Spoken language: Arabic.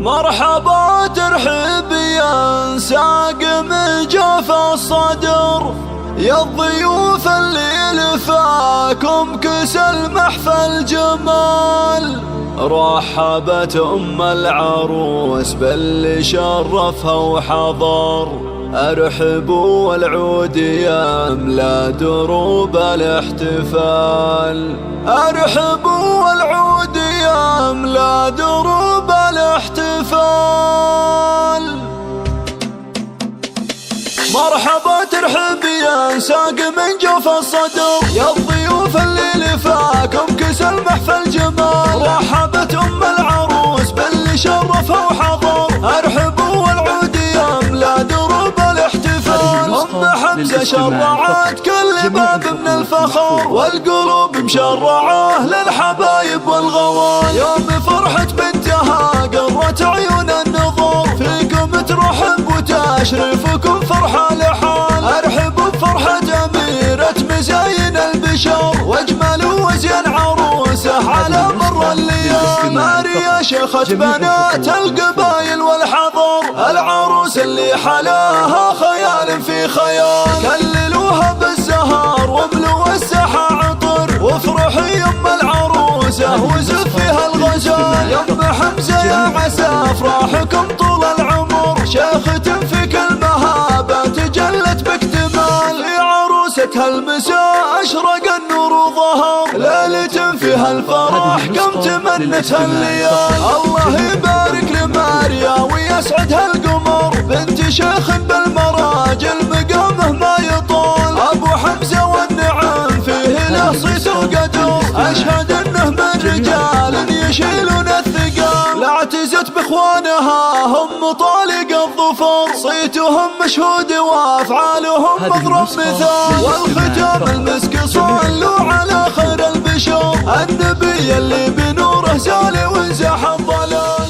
مرحبا ترحيبيا ساقم جاف الصدر، يا الضيوف اللي لفاكم كسل محفل جمال. رحبت العروس باللي شرفها وحضر، ارحبوا والعود يملا دروب الاحتفال. ارحبوا والعود يملا دروب الاحتفال. مرحبا ترحيبيا ساق من جوف الصدر، يا الضيوف اللي لفاكم كسل محفل جمال. رحبت العروس باللي شرفها وحضر، ارحبوا والعود يملا دروب الاحتفال. حمزة شرعت كل باب من الفخر، والقلوب مشرعه للحبايب والغوال. يوم فرحة بنتها قرت عيون النظور، فيكم ترحب وتشرفكم فرحة لحال. ارحبوا بفرحة أميرة مزاين البشر، واجمل وزين عروسه على مر الليال. ماريا شيخة بنات القبايل والحضر، العروس اللي حلاها خيال في خيال. كللوها بالزهر واملوا الساحة عطر، وافرحي يم العروسة وزفيها الغزال. يم حمزة يا عسى افراحكم طول العمر، شيخة في كل مهابة تجلت باكتمال. في عروستها المساء اشرق النور وظهر، ليلة فيها الفرح كم تمنتها الليال. الله يبارك لماريا ويسعدها القمر، بنت شيخ بالمراجل مقامه ما يطول. ابو حمزة والنعم فيه له صيت وقدر، اشهد انه من رجال يشيلون الثقال. لا اعتزت باخوانها هم طالق الظفر، صيتهم مشهود وافعالهم مضرب مثال. والختام المسك صلوا على خير البشر، النبي اللي بنوره زال وانزاح الضلال.